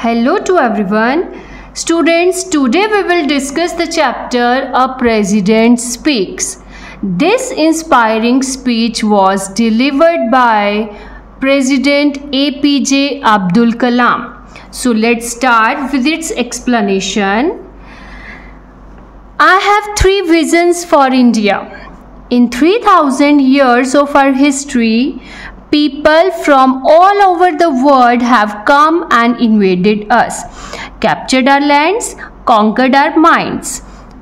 Hello to everyone. Students, today we will discuss the chapter A President Speaks. This inspiring speech was delivered by President APJ Abdul Kalam. So let's start with its explanation. I have three visions for India. In 3000 years of our history, people from all over the world have come and invaded us, captured our lands, conquered our minds.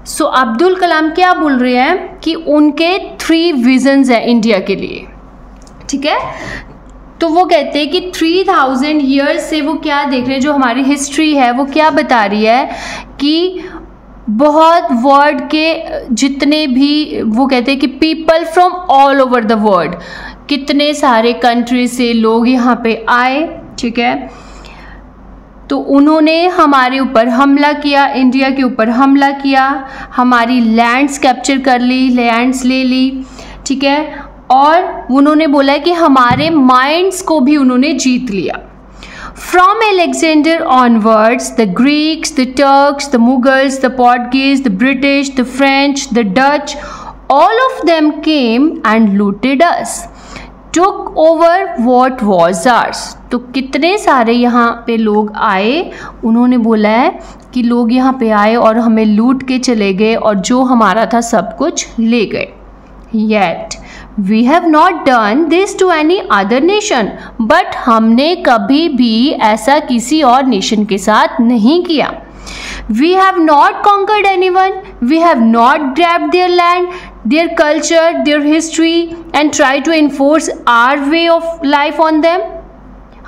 So Abdul Kalam क्या बोल रहे हैं कि उनके 3 visions हैं India के लिए, ठीक है। तो वो कहते हैं कि 3000 ईयर्स से वो क्या देख रहे हैं, जो हमारी हिस्ट्री है वो क्या बता रही है कि बहुत वर्ल्ड के जितने भी, वो कहते हैं कि people from all over the world, कितने सारे कंट्री से लोग यहाँ पे आए, ठीक है। तो उन्होंने हमारे ऊपर हमला किया, इंडिया के ऊपर हमला किया, हमारी लैंड्स कैप्चर कर ली, लैंड्स ले ली, ठीक है। और उन्होंने बोला है कि हमारे माइंड्स को भी उन्होंने जीत लिया। From Alexander onwards, the Greeks, the Turks, the Mughals, the Portuguese, the British, the French, the Dutch, all of them came and looted us, took over what was ours. तो कितने सारे यहाँ पे लोग आए, उन्होंने बोला है कि लोग यहाँ पे आए और हमें लूट के चले गए और जो हमारा था सब कुछ ले गए। Yet we have not done this to any other nation, but हमने कभी भी ऐसा किसी और नेशन के साथ नहीं किया। We have not conquered anyone, we have not grabbed their land, their culture, their history and tried to enforce our way of life on them.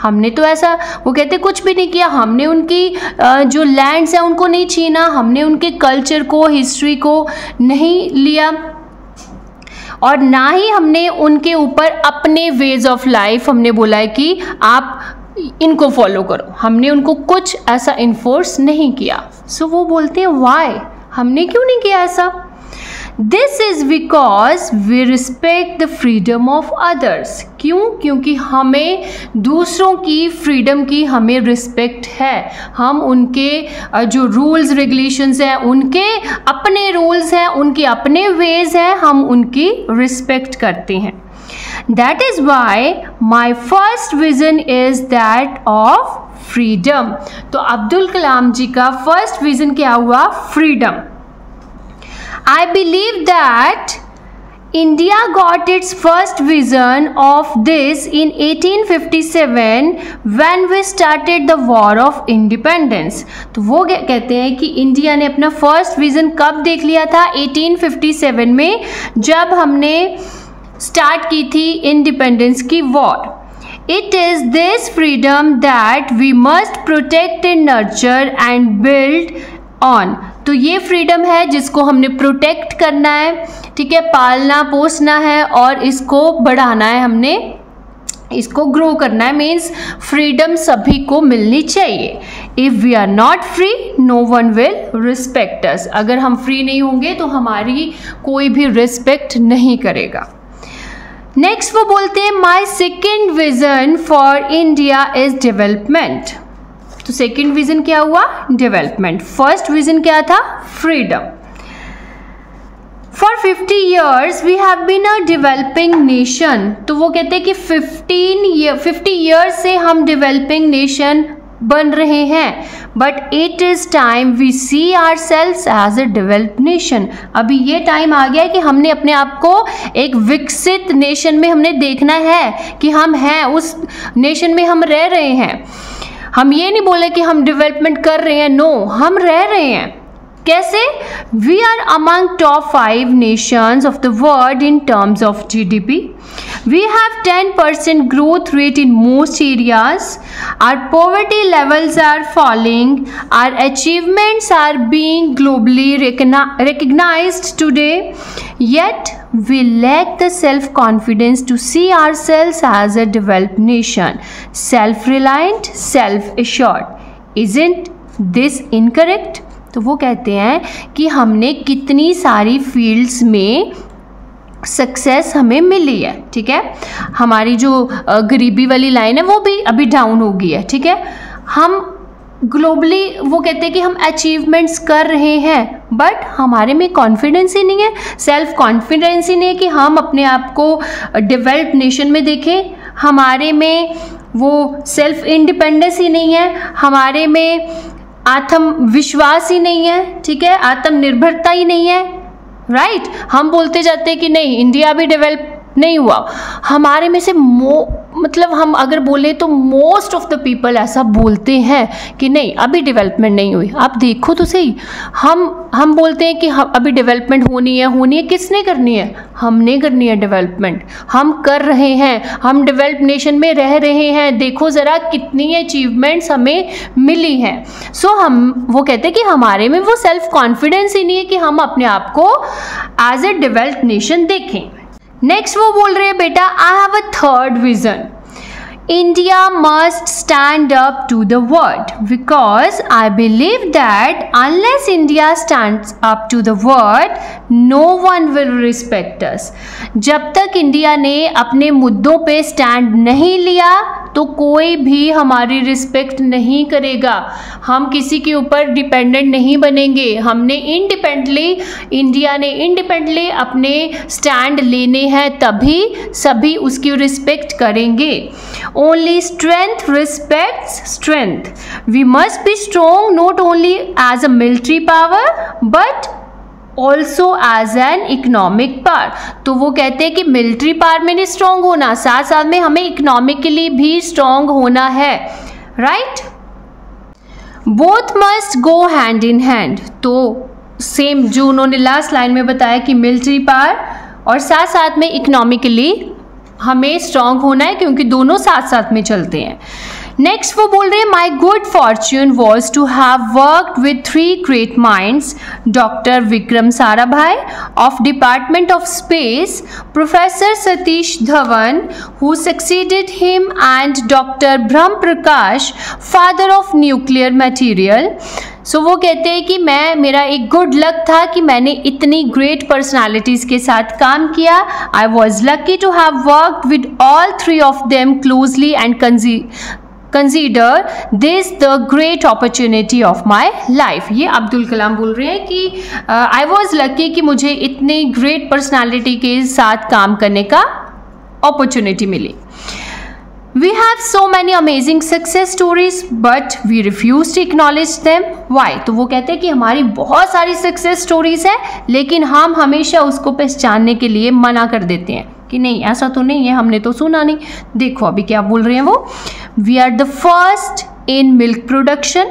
हमने तो ऐसा, वो कहते कुछ भी नहीं किया, हमने उनकी जो लैंड्स हैं उनको नहीं छीना, हमने उनके कल्चर को, हिस्ट्री को नहीं लिया और ना ही हमने उनके ऊपर अपने वेज ऑफ लाइफ हमने बोला है कि आप इनको फॉलो करो, हमने उनको कुछ ऐसा इन्फोर्स नहीं किया। सो वो बोलते हैं वाई, हमने क्यों नहीं किया ऐसा? This is because we respect the freedom of others. क्यों? क्योंकि हमें दूसरों की फ्रीडम की हमें रिस्पेक्ट है। हम उनके जो रूल्स रेगुलेशंस हैं, उनके अपने रूल्स हैं, उनके अपने वेज हैं, हम उनकी रिस्पेक्ट करते हैं। That is why my first vision is that of freedom. तो अब्दुल कलाम जी का फर्स्ट विजन क्या हुआ? Freedom. I believe that India got its first vision of this in 1857 when we started the War of Independence. तो वो कहते हैं कि India ने अपना फर्स्ट विजन कब देख लिया था? 1857 में, जब हमने स्टार्ट की थी इंडिपेंडेंस की war. It is this freedom that we must protect and nurture and build on. तो ये फ्रीडम है जिसको हमने प्रोटेक्ट करना है, ठीक है, पालना पोसना है और इसको बढ़ाना है, हमने इसको ग्रो करना है। मीन्स फ्रीडम सभी को मिलनी चाहिए। If we are not free no one will respect us. अगर हम फ्री नहीं होंगे तो हमारी कोई भी रिस्पेक्ट नहीं करेगा। नेक्स्ट वो बोलते हैं my second vision for India is development. तो सेकेंड विजन क्या हुआ? डेवलपमेंट। फर्स्ट विजन क्या था? Freedom. For 50 years we have been a developing nation. तो वो कहते हैं कि 50 years से हम डेवलपिंग नेशन बन रहे हैं, but it is time we see ourselves as a developed nation. अभी ये टाइम आ गया है कि हमने अपने आप को एक विकसित नेशन में हमने देखना है कि हम हैं, उस नेशन में हम रह रहे हैं। हम ये नहीं बोले कि हम डेवलपमेंट कर रहे हैं, नो, हम रह रहे हैं। कैसे? We are among top 5 nations of the world in terms of GDP. We have 10% growth rate in most areas. Our poverty levels are falling. Our achievements are being globally recognized today. Yet we lack the self-confidence to see ourselves as a developed nation, self-reliant, self-assured. Isn't this incorrect? तो वो कहते हैं कि हमने कितनी सारी fields में success हमें मिली है, ठीक है। हमारी जो गरीबी वाली लाइन है वो भी अभी डाउन हो गई है, ठीक है। हम ग्लोबली वो कहते हैं कि हम अचीवमेंट्स कर रहे हैं, बट हमारे में कॉन्फिडेंस ही नहीं है, सेल्फ कॉन्फिडेंस ही नहीं है कि हम अपने आप को डेवलप्ड नेशन में देखें, हमारे में वो सेल्फ इंडिपेंडेंस ही नहीं है, हमारे में आत्मविश्वास ही नहीं है, ठीक है, आत्मनिर्भरता ही नहीं है, राइट। हम बोलते जाते हैं कि नहीं इंडिया अभी डेवलप नहीं हुआ, हमारे में से मतलब हम अगर बोले तो मोस्ट ऑफ द पीपल ऐसा बोलते हैं कि नहीं अभी डेवलपमेंट नहीं हुई। आप देखो तो सही, हम बोलते हैं कि हम अभी डेवलपमेंट होनी है, किसने करनी है? हमने करनी है डेवलपमेंट, हम कर रहे हैं, हम डेवलप्ड नेशन में रह रहे हैं, देखो ज़रा कितनी अचीवमेंट्स हमें मिली हैं। सो हम वो कहते हैं कि हमारे में वो सेल्फ कॉन्फिडेंस ही नहीं है कि हम अपने आप को एज ए डेवलप्ड नेशन देखें। नेक्स्ट वो बोल रहे हैं बेटा I have a third vision, India must stand up to the world because I believe that unless India stands up to the world, no one will respect us. जब तक India ने अपने मुद्दों पे स्टैंड नहीं लिया तो कोई भी हमारी रिस्पेक्ट नहीं करेगा, हम किसी के ऊपर डिपेंडेंट नहीं बनेंगे, हमने इंडिया ने इंडिपेंडेंटली अपने स्टैंड लेने हैं, तभी सभी उसकी रिस्पेक्ट करेंगे। Only strength respects strength. We must be strong not only as a military power but also as an economic power. तो वो कहते हैं कि मिलिट्री पावर में नहीं स्ट्रॉन्ग होना, साथ साथ में हमें इकोनॉमिकली भी स्ट्रॉन्ग होना है, right. Both must go hand in hand, तो सेम जो उन्होंने लास्ट लाइन में बताया कि मिलिट्री पावर और साथ साथ में इकोनॉमिकली हमें स्ट्रांग होना है, क्योंकि दोनों साथ साथ में चलते हैं। नेक्स्ट वो बोल रहे हैं my good fortune was to have worked with 3 great minds, doctor Vikram Sarabhai of department of space, professor Satish Dhawan who succeeded him and doctor Brahm Prakash father of nuclear material. So वो कहते हैं कि मेरा एक गुड लक था कि मैंने इतनी ग्रेट पर्सनालिटीज़ के साथ काम किया। I was lucky to have worked with all 3 of them closely and consider this the great opportunity of my life. ये अब्दुल कलाम बोल रहे हैं कि आई वॉज लकी कि मुझे इतनी ग्रेट पर्सनालिटी के साथ काम करने का अपॉर्चुनिटी मिली। We have so many amazing success stories, but we refuse to acknowledge them. Why? तो वो कहते हैं कि हमारी बहुत सारी सक्सेस स्टोरीज है, लेकिन हम हमेशा उसको पहचानने के लिए मना कर देते हैं कि नहीं ऐसा तो नहीं है, हमने तो सुना नहीं। देखो अभी क्या बोल रहे हैं वो, We are the first in milk production.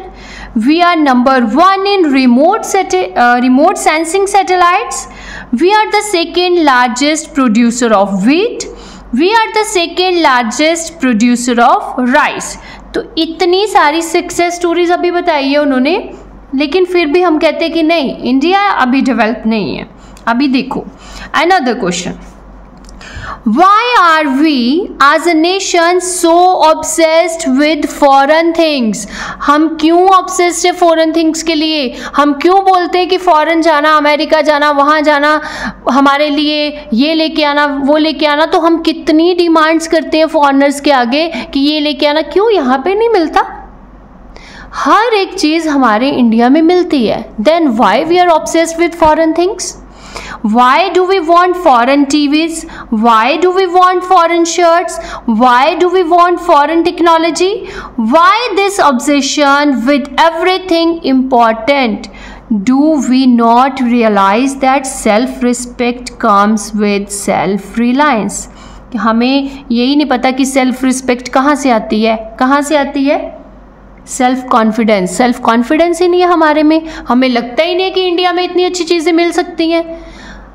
We are number 1 in remote sensing satellites. We are the second largest producer of wheat. We are the second largest producer of rice. तो इतनी सारी सक्सेस स्टोरीज अभी बताई है उन्होंने, लेकिन फिर भी हम कहते हैं कि नहीं इंडिया अभी डेवलप नहीं है। अभी देखो another question, why are we as a nation so obsessed with foreign things? हम क्यों obsessed है foreign things के लिए? हम क्यों बोलते हैं कि foreign जाना, अमेरिका जाना, वहाँ जाना, हमारे लिए ये लेके आना, वो लेके आना? तो हम कितनी डिमांड्स करते हैं फॉरेनर्स के आगे कि ये लेके आना, क्यों यहाँ पे नहीं मिलता? हर एक चीज़ हमारे इंडिया में मिलती है। Then why we are obsessed with foreign things? Why do we want foreign TVs? Why do we want foreign shirts? Why do we want foreign technology? Why this obsession with everything important? Do we not realize that self-respect comes with self-reliance? हमें यही नहीं पता कि self respect कहाँ से आती है, कहाँ से आती है? सेल्फ कॉन्फिडेंस ही नहीं है हमारे में। हमें लगता ही नहीं है कि इंडिया में इतनी अच्छी चीज़ें मिल सकती हैं,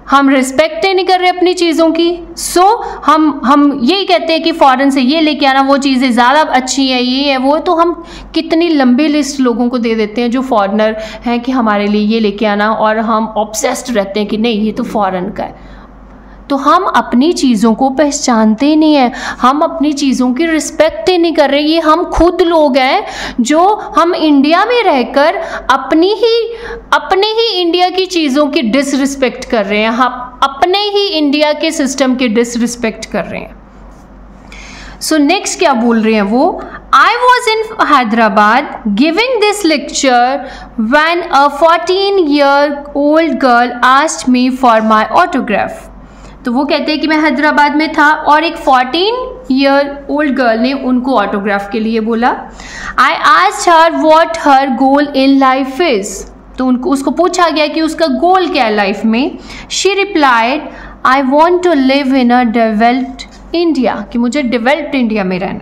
हम रिस्पेक्ट ही नहीं कर रहे अपनी चीज़ों की। सो हम यही कहते हैं कि फॉरेन से ये लेके आना, वो चीज़ें ज़्यादा अच्छी है, ये है वो, तो हम कितनी लंबी लिस्ट लोगों को दे देते हैं जो फॉरेनर हैं कि हमारे लिए ये लेके आना, और हम ऑब्सेस्ड रहते हैं कि नहीं ये तो फॉरेन का है। तो हम अपनी चीज़ों को पहचानते ही नहीं है, हम अपनी चीज़ों की रिस्पेक्ट ही नहीं कर रहे। ये हम खुद लोग हैं जो हम इंडिया में रहकर अपने ही इंडिया की चीज़ों की डिसरिस्पेक्ट कर रहे हैं, हम अपने ही इंडिया के सिस्टम की डिसरिस्पेक्ट कर रहे हैं। सो नेक्स्ट क्या बोल रहे हैं वो, I was in Hyderabad giving this lecture when a 14-year-old girl asked me for my autograph. तो वो कहते हैं कि मैं हैदराबाद में था और एक 14-year-old गर्ल ने उनको ऑटोग्राफ के लिए बोला. I asked her what her goal in life is. तो उसको पूछा गया कि उसका गोल क्या है लाइफ में. She replied, I want to live in a developed India, कि मुझे developed इंडिया में रहना.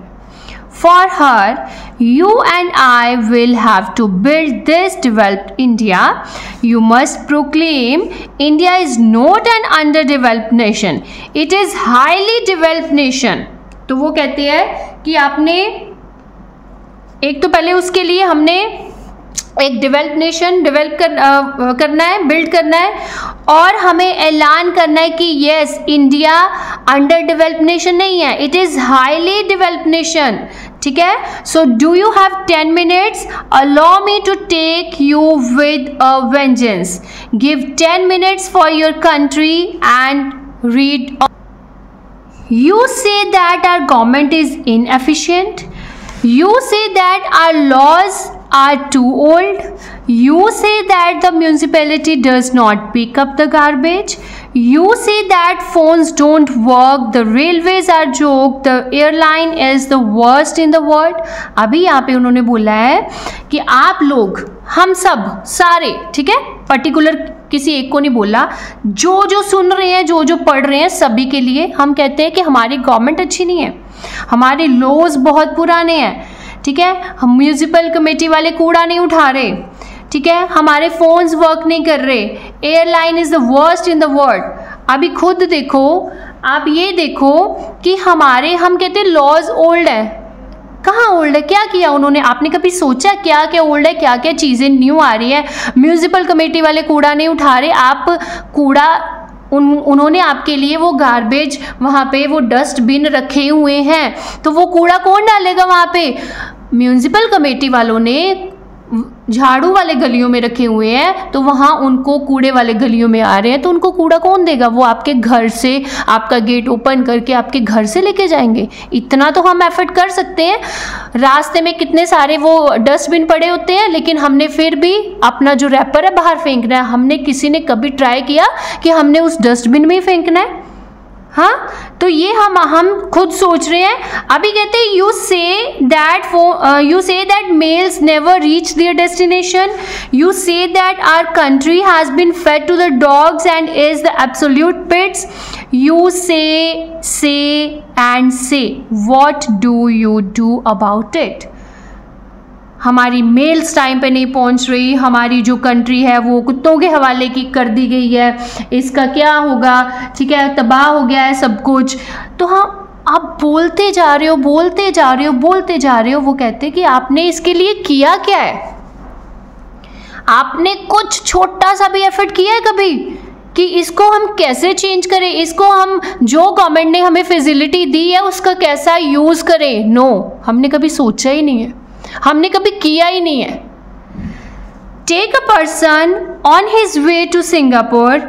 For her, you and I will have to build this developed India. You must proclaim India is not an underdeveloped nation. It is highly developed nation. तो वो कहते हैं कि आपने एक तो पहले उसके लिए हमने एक डेवलप नेशन डेवलप करना है, बिल्ड करना है और हमें ऐलान करना है कि yes India under develop nation नहीं है, it is highly develop nation. ठीक है. So do you have 10 minutes? Allow me to take you with a vengeance. Give 10 minutes for your country and read. You say that our government is inefficient. You say that our laws are too old. You say that the municipality does not pick up the garbage. You say that phones don't work. The railways are joke. The airline is the worst in the world. अभी यहाँ पे उन्होंने बोला है कि आप लोग, हम सब सारे, ठीक है, पर्टिकुलर किसी एक को नहीं बोला, जो सुन रहे हैं, जो पढ़ रहे हैं, सभी के लिए हम कहते हैं कि हमारी गवर्नमेंट अच्छी नहीं है, हमारे लॉज बहुत पुराने हैं. ठीक है. हम म्यूनिसिपल कमेटी वाले कूड़ा नहीं उठा रहे. ठीक है. हमारे फोन्स वर्क नहीं कर रहे. Airline is the worst in the world. अभी खुद देखो, आप ये देखो कि हम कहते हैं लॉज ओल्ड है. कहाँ ओल्ड है? क्या किया उन्होंने? आपने कभी सोचा क्या क्या ओल्ड है, क्या क्या चीज़ें न्यू आ रही है? म्यूनिसिपल कमेटी वाले कूड़ा नहीं उठा रहे. आप कूड़ा उन्होंने आपके लिए वो गार्बेज वहाँ पे वो डस्टबिन रखे हुए हैं, तो वो कूड़ा कौन डालेगा वहाँ पे? म्यूनिसिपल कमेटी वालों ने झाड़ू वाले गलियों में रखे हुए हैं, तो वहाँ उनको कूड़े वाले गलियों में आ रहे हैं, तो उनको कूड़ा कौन देगा? वो आपके घर से, आपका गेट ओपन करके आपके घर से लेके जाएंगे. इतना तो हम एफर्ट कर सकते हैं. रास्ते में कितने सारे वो डस्टबिन पड़े होते हैं, लेकिन हमने फिर भी अपना जो रैपर है बाहर फेंकना है. हमने किसी ने कभी ट्राई किया कि हमने उस डस्टबिन में ही फेंकना है? हाँ, तो ये हम खुद सोच रहे हैं. अभी कहते हैं you say that mails never reach their destination. You say that our country has been fed to the dogs and is the absolute pits. You say and say. What do you do about it? हमारी mails time पे नहीं पहुंच रही, हमारी जो country है वो कुत्तों के हवाले की कर दी गई है, इसका क्या होगा? ठीक है, तबाह हो गया है सब कुछ. तो हाँ, आप बोलते जा रहे हो. वो कहते हैं कि आपने इसके लिए किया क्या है? आपने कुछ छोटा सा भी एफर्ट किया है कभी कि इसको हम कैसे चेंज करें, इसको हम जो गवर्नमेंट ने हमें फैसिलिटी दी है उसका कैसा यूज़ करें? नो, हमने कभी सोचा ही नहीं है, हमने कभी किया ही नहीं है. Take a person on his way to Singapore,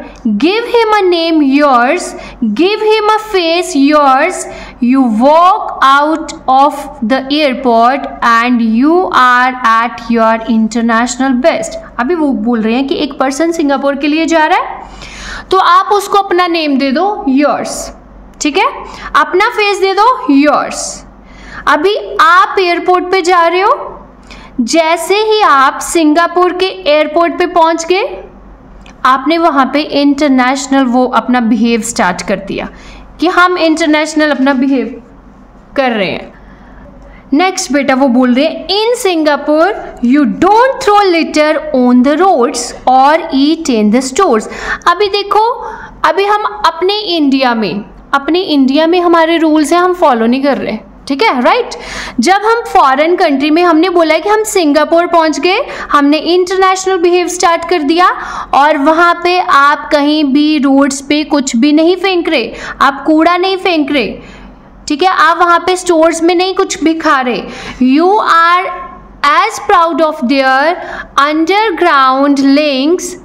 give him a name yours, give him a face yours. You walk out of the airport and you are at your international best. अभी वो बोल रहे हैं कि एक person Singapore के लिए जा रहा है, तो आप उसको अपना नेम दे दो yours. ठीक है, अपना फेस दे दो yours. अभी आप एयरपोर्ट पे जा रहे हो, जैसे ही आप सिंगापुर के एयरपोर्ट पे पहुंच गए, आपने वहाँ पे इंटरनेशनल वो अपना बिहेव स्टार्ट कर दिया कि हम इंटरनेशनल अपना बिहेव कर रहे हैं. नेक्स्ट बेटा वो बोल रहे हैं in Singapore you don't throw litter on the roads और ईट इन द स्टोर्स. अभी देखो, अभी हम अपने इंडिया में हमारे रूल्स हैं, हम फॉलो नहीं कर रहे. ठीक है, राइट. जब हम फॉरेन कंट्री में, हमने बोला कि हम सिंगापुर पहुंच गए, हमने इंटरनेशनल बिहेव स्टार्ट कर दिया और वहाँ पे आप कहीं भी रोड्स पे कुछ भी नहीं फेंक रहे, आप कूड़ा नहीं फेंक रहे. ठीक है, आप वहाँ पे स्टोर्स में नहीं कुछ भी खा रहे. You are as proud of their underground links.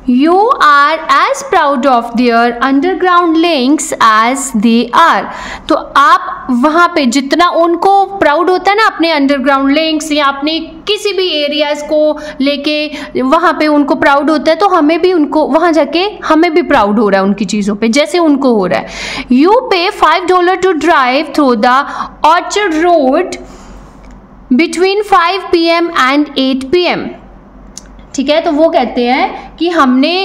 You are as proud of their underground links as they are. तो आप वहाँ पे जितना उनको प्राउड होता है ना अपने अंडरग्राउंड लिंक्स या अपने किसी भी एरियाज को लेके वहाँ पे उनको प्राउड होता है, तो हमें भी उनको वहाँ जाके हमें भी प्राउड हो रहा है उनकी चीज़ों पे जैसे उनको हो रहा है. You pay $5 to drive through the Orchard Road between 5 PM and 8 PM. ठीक है, तो वो कहते हैं कि हमने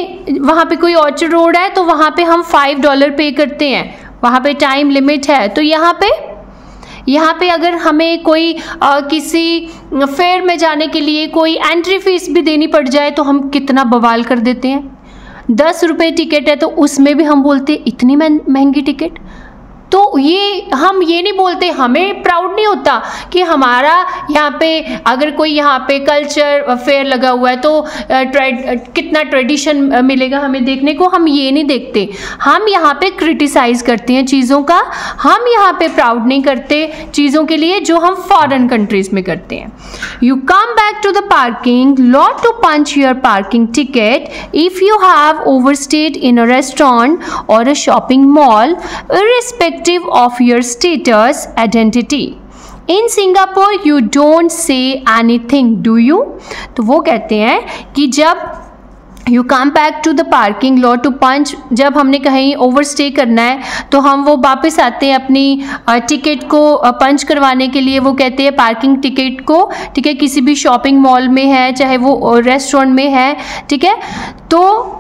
वहाँ पे कोई ऑर्चर्ड रोड है तो वहाँ पे हम $5 पे करते हैं, वहाँ पे टाइम लिमिट है. तो यहाँ पे अगर हमें कोई किसी फेयर में जाने के लिए कोई एंट्री फीस भी देनी पड़ जाए तो हम कितना बवाल कर देते हैं. 10 रुपये टिकट है तो उसमें भी हम बोलते हैं इतनी महंगी टिकट. तो ये हम ये नहीं बोलते, हमें प्राउड नहीं होता कि हमारा यहाँ पे अगर कोई यहाँ पे कल्चर फेयर लगा हुआ है तो कितना ट्रेडिशन मिलेगा हमें देखने को, हम ये नहीं देखते. हम यहाँ पे क्रिटिसाइज़ करते हैं चीज़ों का, हम यहाँ पे प्राउड नहीं करते चीज़ों के लिए जो हम फॉरेन कंट्रीज़ में करते हैं. You come back to the parking lot to punch your parking ticket if you have overstayed in a restaurant और a shopping mall irrespective of your status identity. In Singapore you don't say anything, do you? तो वो कहते हैं कि जब you come back to the parking lot to punch, जब हमने कहीं ओवरस्टे करना है तो हम वो वापस आते हैं अपनी टिकट को पंच करवाने के लिए. वो कहते हैं पार्किंग टिकट को, ठीक है, किसी भी शॉपिंग मॉल में है चाहे वो रेस्टोरेंट में है, ठीक है, तो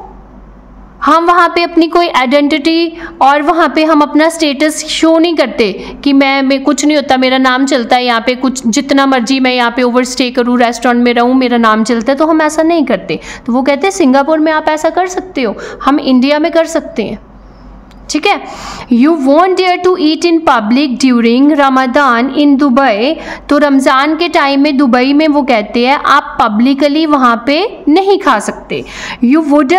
हम वहाँ पे अपनी कोई आइडेंटिटी और वहाँ पे हम अपना स्टेटस शो नहीं करते कि मैं कुछ नहीं होता, मेरा नाम चलता है यहाँ पे, कुछ जितना मर्जी मैं यहाँ पे ओवरस्टे करूँ, रेस्टोरेंट में रहूँ, मेरा नाम चलता है. तो हम ऐसा नहीं करते. तो वो कहते हैं सिंगापुर में आप ऐसा कर सकते हो, हम इंडिया में कर सकते हैं. ठीक है. You won't dare to eat in public during Ramzan in Dubai. तो रमज़ान के टाइम में दुबई में वो कहते हैं आप पब्लिकली वहाँ पे नहीं खा सकते. You would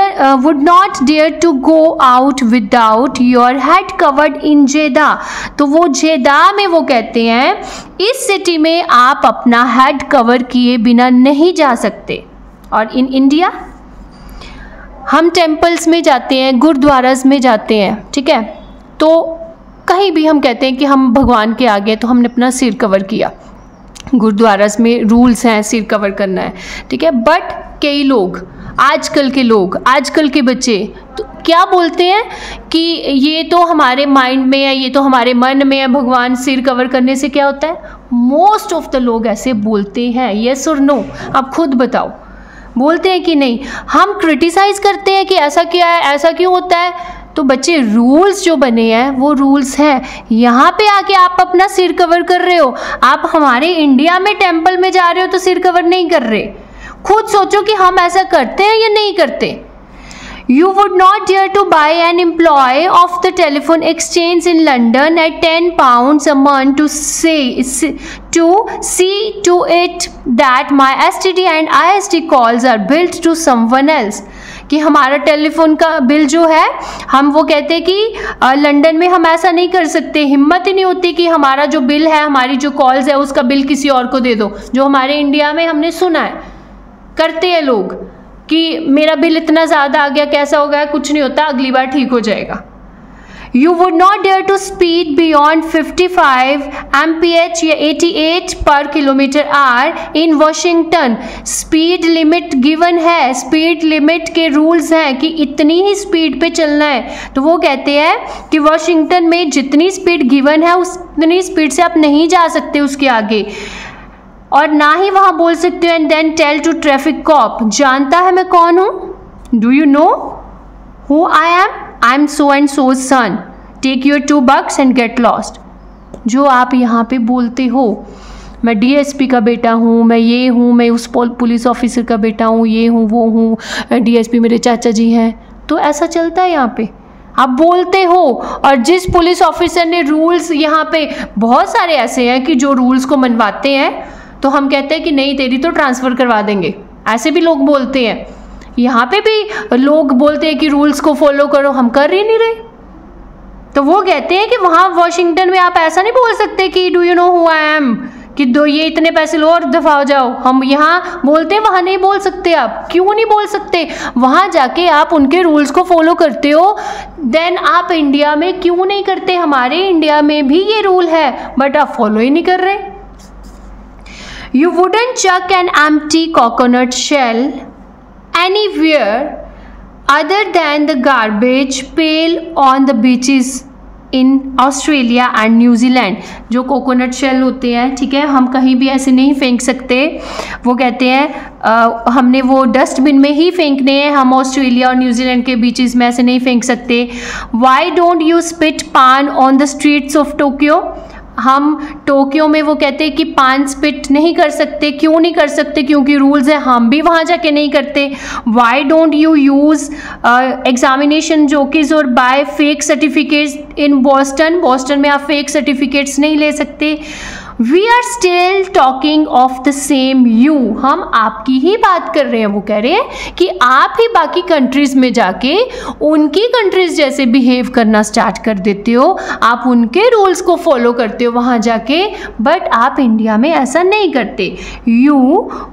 not dare to go out without your head covered in Jeddah. तो वो जेदा में वो कहते हैं इस सिटी में आप अपना हेड कवर किए बिना नहीं जा सकते. और इन इंडिया हम टेम्पल्स में जाते हैं, गुरुद्वारास में जाते हैं, ठीक है, तो कहीं भी हम कहते हैं कि हम भगवान के आगे, तो हमने अपना सिर कवर किया. गुरुद्वारास में रूल्स हैं सिर कवर करना है, ठीक है. बट कई लोग आजकल के बच्चे तो क्या बोलते हैं कि ये तो हमारे माइंड में है, ये तो हमारे मन में है, भगवान सिर कवर करने से क्या होता है. मोस्ट ऑफ द लोग ऐसे बोलते हैं. यस और नो, आप खुद बताओ, बोलते हैं कि नहीं. हम क्रिटिसाइज़ करते हैं कि ऐसा क्या है, ऐसा क्यों होता है. तो बच्चे रूल्स जो बने हैं वो रूल्स हैं. यहाँ पे आके आप अपना सिर कवर कर रहे हो, आप हमारे इंडिया में टेंपल में जा रहे हो तो सिर कवर नहीं कर रहे. खुद सोचो कि हम ऐसा करते हैं या नहीं करते. You would not dare to buy an employee of the telephone exchange in London at £10 a month to see to it that my STD and ISD calls are billed to someone else. कि हमारा telephone का bill जो है, हम वो कहते हैं कि लंदन में हम ऐसा नहीं कर सकते, हिम्मत ही नहीं होती कि हमारा जो बिल है, हमारी जो कॉल्स है उसका बिल किसी और को दे दो. जो हमारे इंडिया में हमने सुना है करते हैं लोग कि मेरा बिल इतना ज़्यादा आ गया, कैसा हो गया, कुछ नहीं होता, अगली बार ठीक हो जाएगा. You would not dare to speed beyond 55 mph या 88 per km/h in Washington. Speed limit given है, स्पीड लिमिट के रूल्स हैं कि इतनी ही स्पीड पे चलना है. तो वो कहते हैं कि वॉशिंगटन में जितनी स्पीड गिवन है उतनी स्पीड से आप नहीं जा सकते उसके आगे, और ना ही वहाँ बोल सकते हो and then tell to traffic cop, जानता है मैं कौन हूँ, do you know who I am so and so son, take your $2 and get lost. जो आप यहाँ पे बोलते हो मैं DSP का बेटा हूँ, मैं ये हूँ, मैं उस पुलिस ऑफिसर का बेटा हूँ, ये हूँ वो हूँ, DSP मेरे चाचा जी हैं, तो ऐसा चलता है यहाँ पे. आप बोलते हो, और जिस पुलिस ऑफिसर ने रूल्स, यहाँ पे बहुत सारे ऐसे हैं कि जो रूल्स को मनवाते हैं तो हम कहते हैं कि नहीं तेरी तो ट्रांसफ़र करवा देंगे. ऐसे भी लोग बोलते हैं. यहाँ पे भी लोग बोलते हैं कि रूल्स को फॉलो करो, हम कर ही नहीं रहे. तो वो कहते हैं कि वहाँ वॉशिंगटन में आप ऐसा नहीं बोल सकते कि do you know who I M, कि दो ये इतने पैसे लो और दफा हो जाओ। हम यहाँ बोलते हैं, वहाँ नहीं बोल सकते। आप क्यों नहीं बोल सकते? वहाँ जाके आप उनके रूल्स को फॉलो करते हो, देन आप इंडिया में क्यों नहीं करते? हमारे इंडिया में भी ये रूल है बट आप फॉलो ही नहीं कर रहे। You wouldn't chuck an empty coconut shell anywhere other than the garbage pail on the beaches in Australia and New Zealand। जो कोकोनट शेल होते हैं, ठीक है, हम कहीं भी ऐसे नहीं फेंक सकते। वो कहते हैं हमने वो डस्टबिन में ही फेंकने हैं, हम ऑस्ट्रेलिया और न्यूजीलैंड के बीचेस में ऐसे नहीं फेंक सकते। Why don't you spit pan on the streets of Tokyo? हम टोक्यो में वो कहते हैं कि पान स्पिट नहीं कर सकते। क्यों नहीं कर सकते? क्योंकि रूल्स है, हम भी वहाँ जाके नहीं करते। Why don't you use examination jockeys और buy fake certificates in Boston? Boston में आप फेक सर्टिफिकेट्स नहीं ले सकते। We are still talking of the same you. हम आपकी ही बात कर रहे हैं। वो कह रहे हैं कि आप ही बाकी कंट्रीज़ में जाके उनकी कंट्रीज़ जैसे बिहेव करना स्टार्ट कर देते हो, आप उनके रूल्स को फॉलो करते हो वहाँ जाके, बट आप इंडिया में ऐसा नहीं करते। You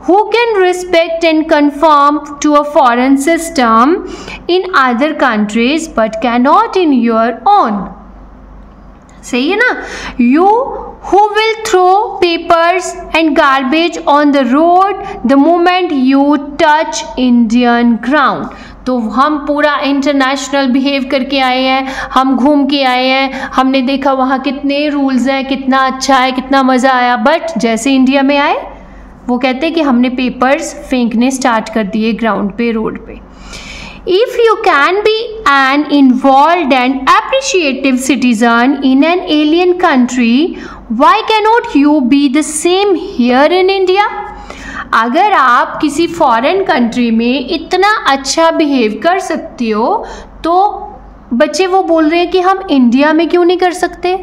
who can respect and conform to a foreign system in other countries but can not in your own. सही है ना? You who will throw papers and garbage on the road the moment you touch Indian ground। तो हम पूरा international behave करके आए हैं, हम घूम के आए हैं, हमने देखा वहाँ कितने रूल्स हैं, कितना अच्छा है, कितना मज़ा आया, बट जैसे इंडिया में आए वो कहते हैं कि हमने पेपर्स फेंकने स्टार्ट कर दिए ग्राउंड पे, रोड पे। If you can be an involved and appreciative citizen in an alien country, why cannot you be the same here in India? अगर आप किसी फॉरेन कंट्री में इतना अच्छा बिहेव कर सकते हो तो बच्चे वो बोल रहे हैं कि हम इंडिया में क्यों नहीं कर सकते?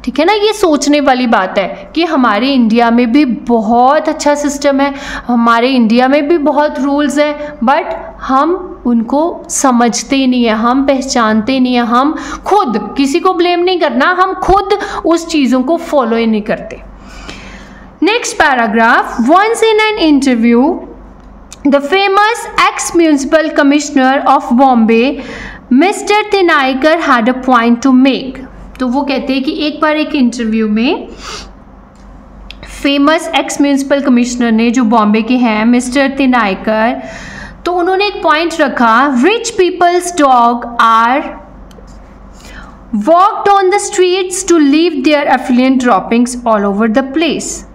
ठीक है ना? ये सोचने वाली बात है कि हमारे इंडिया में भी बहुत अच्छा सिस्टम है, हमारे इंडिया में भी बहुत रूल्स हैं, बट हम उनको समझते नहीं है, हम पहचानते नहीं है। हम खुद, किसी को ब्लेम नहीं करना, हम खुद उस चीज़ों को फॉलो ही नहीं करते। Next paragraph. Once in an interview the famous ex municipal commissioner of Bombay mister Tinaikar had a point to make. तो वो कहते हैं कि एक बार एक इंटरव्यू में फेमस एक्स म्यूनिसिपल कमिश्नर ने, जो बॉम्बे के हैं, मिस्टर तिनाइकर, तो उन्होंने एक पॉइंट रखा, rich peoples dog are walked on the streets to leave their affluent droppings all over the place,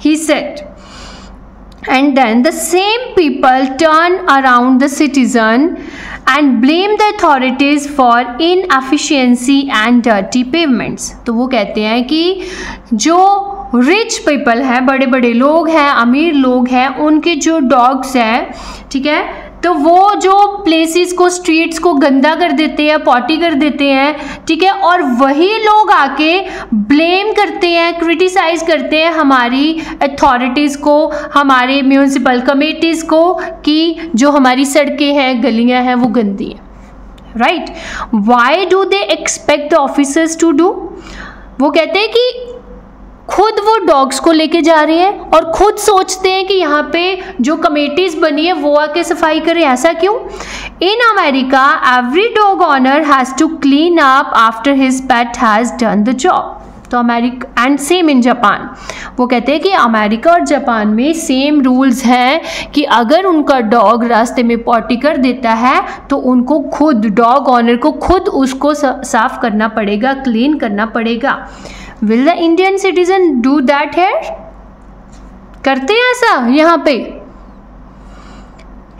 he said, and then the same people turn around the citizen and blame the authorities for inefficiency and dirty pavements। तो वो कहते हैं कि जो rich people हैं, बड़े बड़े लोग हैं, अमीर लोग हैं, उनके जो डॉग्स हैं, ठीक है, तो वो जो प्लेसेस को, स्ट्रीट्स को गंदा कर देते हैं, पॉटी कर देते हैं, ठीक है, और वही लोग आके ब्लेम करते हैं, क्रिटिसाइज करते हैं हमारी अथॉरिटीज़ को, हमारे म्यूनिसिपल कमेटीज़ को, कि जो हमारी सड़कें हैं, गलियां हैं, वो गंदी हैं। Right? Why do they expect the officers to do? वो कहते हैं कि खुद वो डॉग्स को लेके जा रहे हैं और खुद सोचते हैं कि यहाँ पे जो कमेटीज बनी है वो आके सफाई करें। ऐसा क्यों? In America every dog owner has to clean up after his pet has done the job. तो America and same in Japan. वो कहते हैं कि अमेरिका और जापान में सेम रूल्स हैं कि अगर उनका डॉग रास्ते में पॉटी कर देता है तो उनको खुद, डॉग ओनर को खुद उसको साफ करना पड़ेगा, क्लीन करना पड़ेगा। Will the Indian citizen do that here? करते हैं ऐसा यहाँ पे?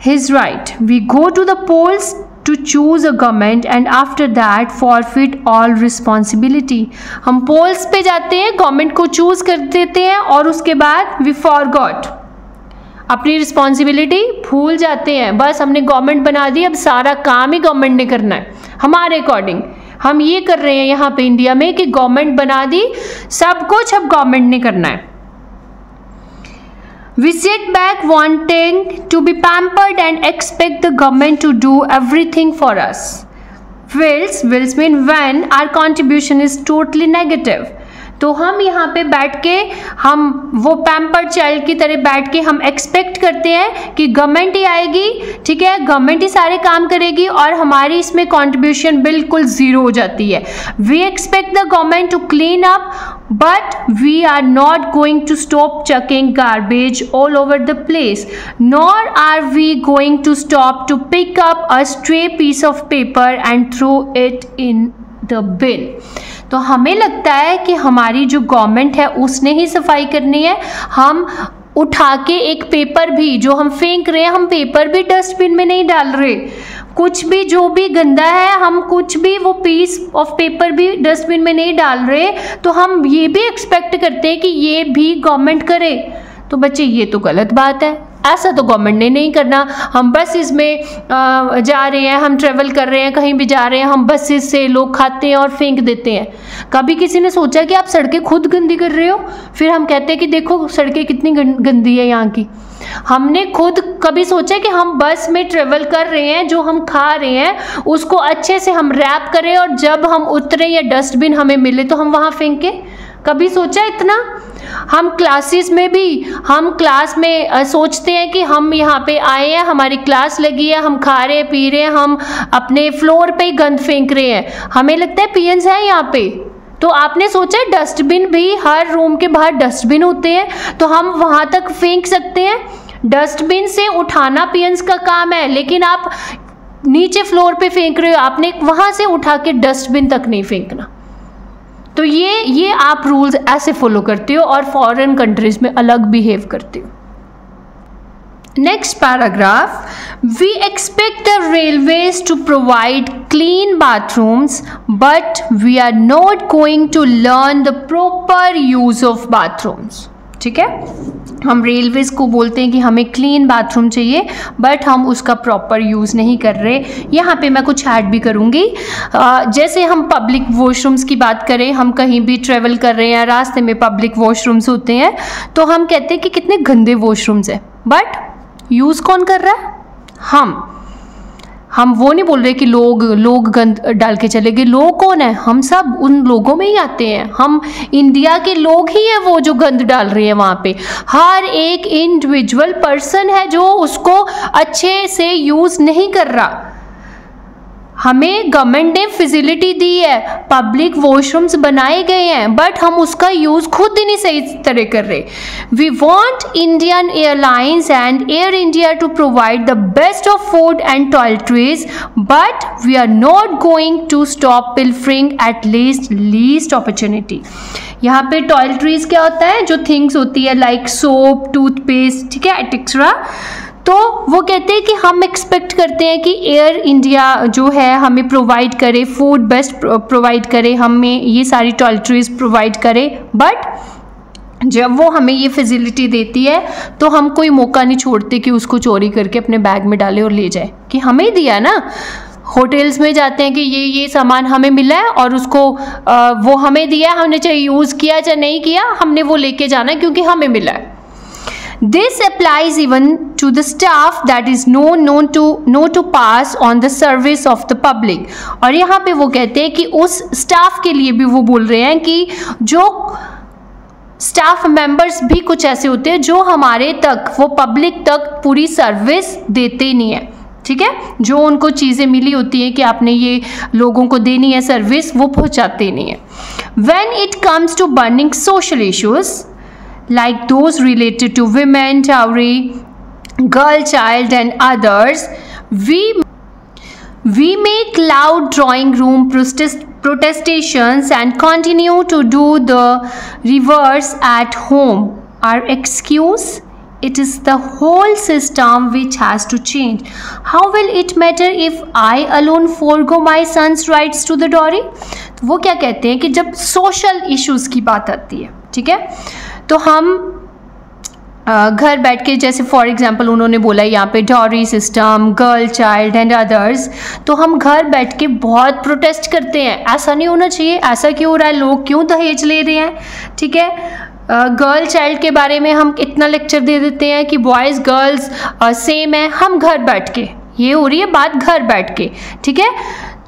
He's right. We go to the polls to choose a government and after that forfeit all responsibility। हम पोल्स पे जाते हैं, गवर्नमेंट को चूज कर देते हैं और उसके बाद we forgot, अपनी रिस्पॉन्सिबिलिटी भूल जाते हैं। बस हमने गवर्नमेंट बना दी, अब सारा काम ही गवर्नमेंट ने करना है हमारे अकॉर्डिंग। हम ये कर रहे हैं यहाँ पे इंडिया में कि गवर्नमेंट बना दी, सब कुछ अब गवर्नमेंट ने करना है। We sit back wanting to be pampered and expect the government to do everything for us. Wills mean when our contribution is totally negative। तो हम यहाँ पे बैठ के हम वो पैम्पर्ड चाइल्ड की तरह बैठ के हम एक्सपेक्ट करते हैं कि गवर्नमेंट ही आएगी, ठीक है, गवर्नमेंट ही सारे काम करेगी और हमारी इसमें कंट्रीब्यूशन बिल्कुल ज़ीरो हो जाती है। We expect the government to clean up but we are not going to stop chucking garbage all over the place, nor are we going to stop to pick up a stray piece of paper and throw it in the bin। तो हमें लगता है कि हमारी जो government है उसने ही सफाई करनी है। हम उठा के एक पेपर भी जो हम फेंक रहे हैं, हम पेपर भी डस्टबिन में नहीं डाल रहे, कुछ भी जो भी गंदा है हम कुछ भी वो पीस ऑफ पेपर भी डस्टबिन में नहीं डाल रहे, तो हम ये भी एक्सपेक्ट करते हैं कि ये भी गवर्नमेंट करे। तो बच्चे ये तो गलत बात है, ऐसा तो गवर्नमेंट ने नहीं करना। हम बसेस में जा रहे हैं, हम ट्रेवल कर रहे हैं, कहीं भी जा रहे हैं, हम बसेस से लोग खाते हैं और फेंक देते हैं। कभी किसी ने सोचा कि आप सड़कें खुद गंदी कर रहे हो? फिर हम कहते हैं कि देखो सड़कें कितनी गंदी है यहाँ की। हमने खुद कभी सोचा कि हम बस में ट्रेवल कर रहे हैं, जो हम खा रहे हैं उसको अच्छे से हम रैप करें और जब हम उतरे या डस्टबिन हमें मिले तो हम वहाँ फेंकें? कभी सोचा इतना? हम क्लासेस में भी, हम क्लास में सोचते हैं कि हम यहाँ पे आए हैं, हमारी क्लास लगी है, हम खा रहे हैं पी रहे हैं, हम अपने फ्लोर पे ही गंद फेंक रहे हैं, हमें लगता है पियंस है यहाँ पे। तो आपने सोचा डस्टबिन भी, हर रूम के बाहर डस्टबिन होते हैं तो हम वहाँ तक फेंक सकते हैं। डस्टबिन से उठाना पियंस का काम है, लेकिन आप नीचे फ्लोर पे फेंक रहे हो, आपने वहाँ से उठा के डस्टबिन तक नहीं फेंकना। तो ये आप रूल्स ऐसे फॉलो करते हो और फॉरेन कंट्रीज में अलग बिहेव करते हो। Next paragraph, we expect the railways to provide clean bathrooms but we are not going to learn the proper use of bathrooms. ठीक है, हम रेलवेज को बोलते हैं कि हमें क्लीन बाथरूम चाहिए बट हम उसका प्रॉपर यूज़ नहीं कर रहे। यहाँ पे मैं कुछ ऐड भी करूँगी। जैसे हम पब्लिक वॉशरूम्स की बात करें, हम कहीं भी ट्रेवल कर रहे हैं, रास्ते में पब्लिक वॉशरूम्स होते हैं तो हम कहते हैं कि कितने गंदे वॉशरूम्स हैं, बट यूज़ कौन कर रहा है? हम वो नहीं बोल रहे कि लोग गंद डाल के चले गए। लोग कौन है? हम सब उन लोगों में ही आते हैं। हम इंडिया के लोग ही हैं वो जो गंद डाल रहे हैं वहाँ पे। हर एक इंडिविजुअल पर्सन है जो उसको अच्छे से यूज़ नहीं कर रहा। हमें गवर्नमेंट ने फैसिलिटी दी है, पब्लिक वॉशरूम्स बनाए गए हैं, बट हम उसका यूज़ खुद ही नहीं सही तरह कर रहे। We want Indian Airlines and Air India to provide the best of food and toiletries but we are not going to stop pilfering at least opportunity. यहाँ पे टॉयलेटरीज क्या होता है? जो थिंग्स होती है लाइक सोप, टूथपेस्ट, ठीक है, एटसेट्रा। तो वो कहते हैं कि हम एक्सपेक्ट करते हैं कि एयर इंडिया जो है हमें प्रोवाइड करे, फूड बेस्ट प्रोवाइड करे, हमें ये सारी टॉयलेटरीज प्रोवाइड करे, बट जब वो हमें ये फैसिलिटी देती है तो हम कोई मौका नहीं छोड़ते कि उसको चोरी करके अपने बैग में डाले और ले जाए कि हमें दिया ना। होटल्स में जाते हैं कि ये सामान हमें मिला है और उसको वो हमें दिया, हमने चाहे यूज़ किया चाहे नहीं किया, हमने वो लेके जाना है क्योंकि हमें मिला है। This applies even to the staff that is known to pass on the service of the public। और यहाँ पे वो कहते हैं कि उस स्टाफ के लिए भी वो बोल रहे हैं कि जो स्टाफ मेंबर्स भी कुछ ऐसे होते हैं जो हमारे तक, वो पब्लिक तक पूरी सर्विस देते नहीं है। ठीक है, जो उनको चीज़ें मिली होती हैं कि आपने ये लोगों को देनी है सर्विस, वो पहुँचाते नहीं है। When it comes to burning social issues like those related to women, dowry, girl child and others, we make loud drawing room protestations and continue to do the reverse at home. Our excuse? It is the whole system which has to change. How will it matter if I alone forego my son's rights to the dowry? तो वो क्या कहते हैं कि जब social issues की बात आती है, ठीक है, तो हम घर बैठ के, जैसे फॉर एग्जांपल उन्होंने बोला यहाँ पे dowry system, girl child and others, तो हम घर बैठ के बहुत प्रोटेस्ट करते हैं, ऐसा नहीं होना चाहिए, ऐसा क्यों हो रहा है, लोग क्यों दहेज ले रहे हैं, ठीक है। गर्ल चाइल्ड के बारे में हम इतना लेक्चर दे देते हैं कि बॉयज़ गर्ल्स सेम है, हम घर बैठ के, ये हो रही है बात घर बैठ के, ठीक है।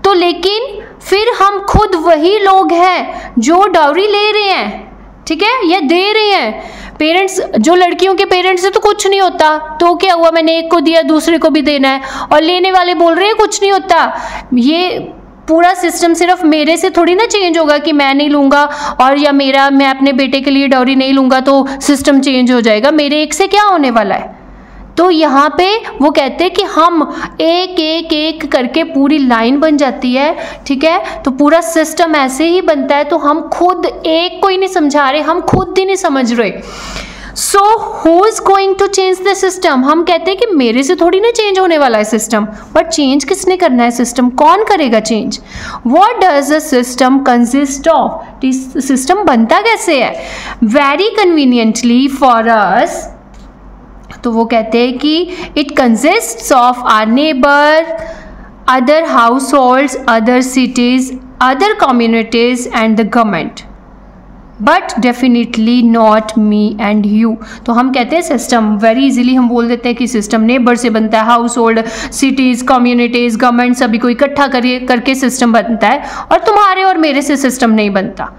तो लेकिन फिर हम खुद वही लोग हैं जो डाउरी ले रहे हैं, ठीक है, या दे रहे हैं। पेरेंट्स, जो लड़कियों के पेरेंट्स से तो कुछ नहीं होता, तो क्या हुआ, मैंने एक को दिया दूसरे को भी देना है, और लेने वाले बोल रहे हैं कुछ नहीं होता। ये पूरा सिस्टम सिर्फ मेरे से थोड़ी ना चेंज होगा कि मैं नहीं लूँगा, और या मैं अपने बेटे के लिए डाउरी नहीं लूँगा तो सिस्टम चेंज हो जाएगा। मेरे एक से क्या होने वाला है। तो यहाँ पे वो कहते हैं कि हम एक एक एक करके पूरी लाइन बन जाती है, ठीक है, तो पूरा सिस्टम ऐसे ही बनता है। तो हम खुद एक को ही नहीं समझा रहे, हम खुद ही नहीं समझ रहे। So who is going to change the system. हम कहते हैं कि मेरे से थोड़ी ना चेंज होने वाला है सिस्टम, बट चेंज किसने करना है सिस्टम, कौन करेगा change. What does a system consist of. System बनता कैसे है। वेरी कन्वीनियंटली फॉर अस, तो वो कहते हैं कि it consists of our neighbour, other households, other cities, other communities and the government, but definitely not me and you. तो हम कहते हैं सिस्टम, वेरी इजीली हम बोल देते हैं कि सिस्टम नेबर से बनता है, house hold, cities, communities, government, सभी को इकट्ठा करके सिस्टम बनता है, और तुम्हारे और मेरे से सिस्टम नहीं बनता,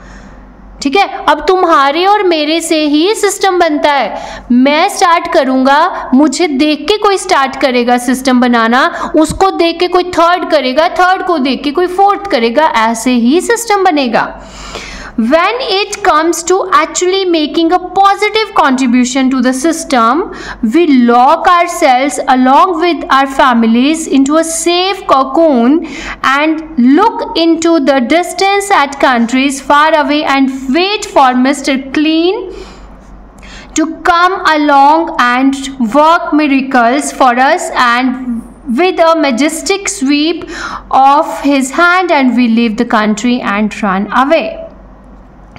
ठीक है। अब तुम्हारे और मेरे से ही सिस्टम बनता है। मैं स्टार्ट करूंगा, मुझे देख के कोई स्टार्ट करेगा सिस्टम बनाना, उसको देख के कोई थर्ड करेगा, थर्ड को देख के कोई फोर्थ करेगा, ऐसे ही सिस्टम बनेगा। When it comes to actually making a positive contribution to the system, we lock ourselves along with our families into a safe cocoon and look into the distance at countries far away and wait for Mr. Clean to come along and work miracles for us, and with a majestic sweep of his hand and we leave the country and run away।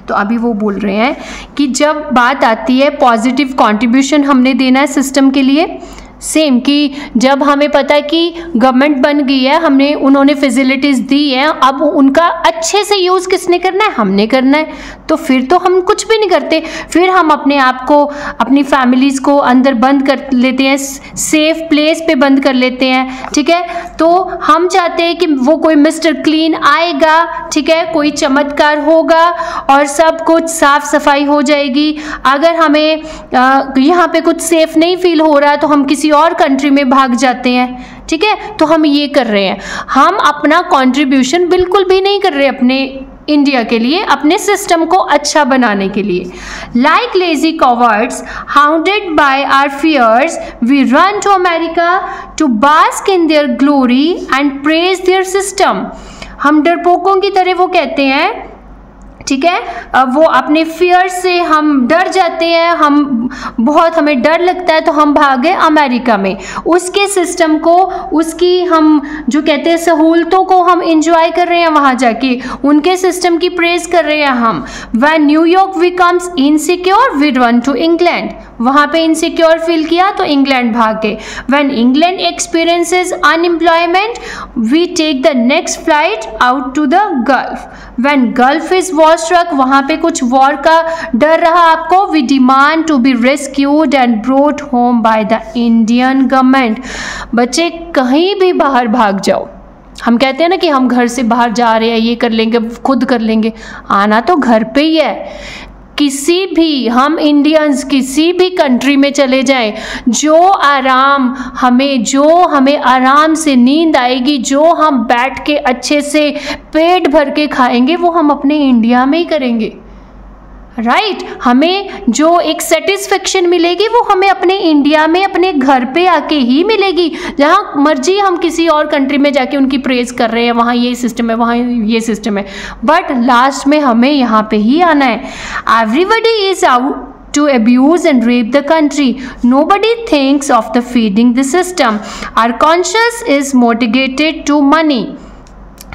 तो अभी वो बोल रहे हैं कि जब बात आती है पॉजिटिव कंट्रीब्यूशन हमने देना है सिस्टम के लिए, सेम कि जब हमें पता है कि गवर्नमेंट बन गई है, उन्होंने फैसिलिटीज़ दी हैं, अब उनका अच्छे से यूज़ किसने करना है, हमने करना है। तो फिर तो हम कुछ भी नहीं करते, फिर हम अपने आप को, अपनी फैमिलीज़ को अंदर बंद कर लेते हैं, सेफ प्लेस पे बंद कर लेते हैं, ठीक है। तो हम चाहते हैं कि वो कोई मिस्टर क्लीन आएगा, ठीक है, कोई चमत्कार होगा और सब कुछ साफ सफाई हो जाएगी। अगर हमें यहाँ पे कुछ सेफ नहीं फील हो रहा तो हम किसी और कंट्री में भाग जाते हैं, ठीक है। तो हम ये कर रहे हैं, हम अपना कंट्रीब्यूशन बिल्कुल भी नहीं कर रहे अपने इंडिया के लिए, अपने सिस्टम को अच्छा बनाने के लिए। Like lazy cowards hounded by our fears we run to America to bask in their glory and praise their system. हम डरपोकों की तरह, वो कहते हैं, ठीक है, वो अपने फियर से हम डर जाते हैं, हमें डर लगता है तो हम भागे अमेरिका में, उसके सिस्टम को, उसकी हम जो कहते हैं सहूलतों को हम इंजॉय कर रहे हैं वहाँ जाके, उनके सिस्टम की प्रेज कर रहे हैं हम। When New York becomes insecure we run to England, वहाँ पे इनसिक्योर फील किया तो इंग्लैंड भाग गए। When England experiences unemployment we take the next flight out to the Gulf. When Gulf is war struck, वहाँ पे कुछ वॉर का डर रहा आपको, we demand to be rescued and brought home by the Indian government. बच्चे कहीं भी बाहर भाग जाओ, हम कहते हैं ना कि हम घर से बाहर जा रहे हैं, ये कर लेंगे, खुद कर लेंगे, आना तो घर पे ही है। किसी भी, हम इंडियंस किसी भी कंट्री में चले जाएं, जो हमें आराम से नींद आएगी, जो हम बैठ के अच्छे से पेट भर के खाएंगे, वो हम अपने इंडिया में ही करेंगे, राइट। हमें जो एक सेटिस्फेक्शन मिलेगी वो हमें अपने इंडिया में, अपने घर पे आके ही मिलेगी। जहाँ मर्जी हम किसी और कंट्री में जाके उनकी प्रेज कर रहे हैं, वहाँ ये सिस्टम है, वहाँ ये सिस्टम है, बट लास्ट में हमें यहाँ पे ही आना है। Everybody is out to abuse and rape the country. Nobody thinks of the feeding the system. Our conscience is motivated to money.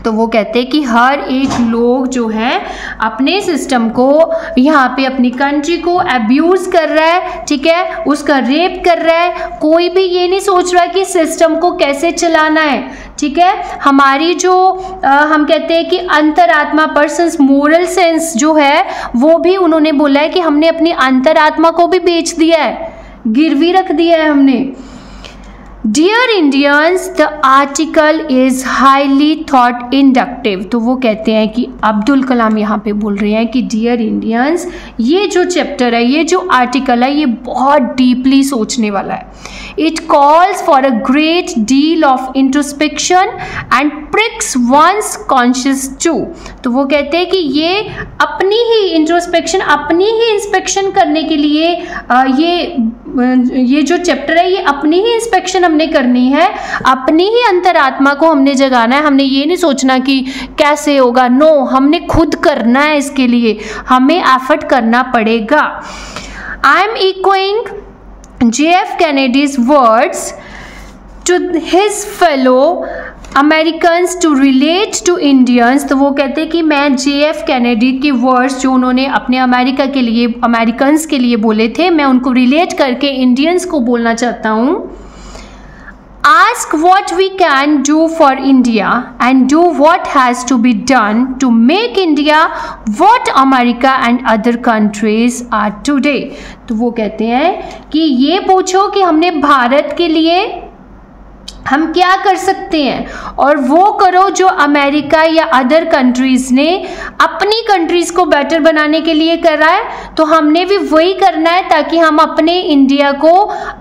तो वो कहते हैं कि हर एक लोग जो है अपने सिस्टम को, यहाँ पे अपनी कंट्री को अब्यूज़ कर रहा है, ठीक है, उसका रेप कर रहा है। कोई भी ये नहीं सोच रहा कि सिस्टम को कैसे चलाना है, ठीक है। हमारी जो हम कहते हैं कि अंतरात्मा, पर्सन्स मोरल सेंस जो है, वो भी उन्होंने बोला है कि हमने अपनी अंतरात्मा को भी बेच दिया है, गिरवी रख दिया है हमने। Dear Indians, the article is highly thought inductive. तो वो कहते हैं कि अब्दुल कलाम यहाँ पे बोल रहे हैं कि डियर इंडियंस, ये जो चैप्टर है, ये जो आर्टिकल है, ये बहुत डीपली सोचने वाला है। It calls for a great deal of introspection and pricks one's conscious too. तो वो कहते हैं कि ये अपनी ही इंट्रोस्पेक्शन, अपनी ही इंस्पेक्शन करने के लिए ये जो चैप्टर है, ये अपनी ही इंस्पेक्शन हमने करनी है, अपनी ही अंतरात्मा को हमने जगाना है। हमने ये नहीं सोचना कि कैसे होगा, नो, हमने खुद करना है, इसके लिए हमें एफर्ट करना पड़ेगा। I am echoing JF Kennedy's words to his fellow Americans to relate to Indians। तो वो कहते हैं कि मैं JF Kennedy के वर्ड्स जो उन्होंने अपने अमेरिकन्स के लिए बोले थे, मैं उनको रिलेट करके इंडियंस को बोलना चाहता हूँ। Ask what we can do for India and do what has to be done to make India what America and other countries are today। तो वो कहते हैं कि ये पूछो कि हमने भारत के लिए हम क्या कर सकते हैं, और वो करो जो अमेरिका या अदर कंट्रीज़ ने अपनी कंट्रीज़ को बेटर बनाने के लिए करा है। तो हमने भी वही करना है ताकि हम अपने इंडिया को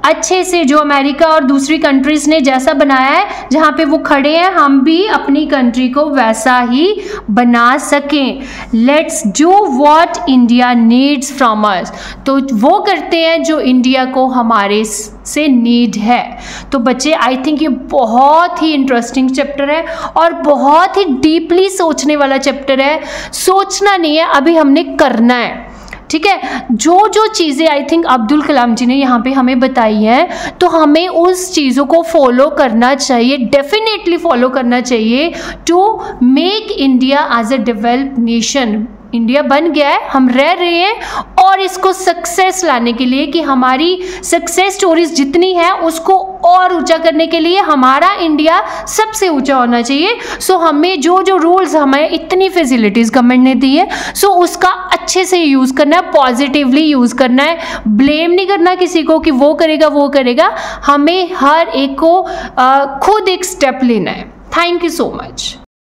अच्छे से, जो अमेरिका और दूसरी कंट्रीज़ ने जैसा बनाया है, जहाँ पे वो खड़े हैं, हम भी अपनी कंट्री को वैसा ही बना सकें। Let's do what India needs from us. तो वो करते हैं जो इंडिया को हमारे से नीड है। तो बच्चे, आई थिंक ये बहुत ही इंटरेस्टिंग चैप्टर है और बहुत ही डीपली सोचने वाला चैप्टर है। सोचना नहीं है, अभी हमने करना है। ठीक है, जो जो चीज़ें आई थिंक अब्दुल कलाम जी ने यहाँ पे हमें बताई हैं, तो हमें उस चीज़ों को फॉलो करना चाहिए, डेफिनेटली फॉलो करना चाहिए to make India as a developed nation. India बन गया है, हम रह रहे हैं, और इसको सक्सेस लाने के लिए, कि हमारी सक्सेस स्टोरीज जितनी है उसको और ऊंचा करने के लिए हमारा इंडिया सबसे ऊंचा होना चाहिए। सो हमें जो जो रूल्स, हमें इतनी फैसिलिटीज़ गवर्नमेंट ने दी है, सो उसका अच्छे से यूज़ करना है, पॉजिटिवली यूज़ करना है। ब्लेम नहीं करना किसी को कि वो करेगा वो करेगा, हमें हर एक को खुद एक स्टेप लेना है। Thank you so much.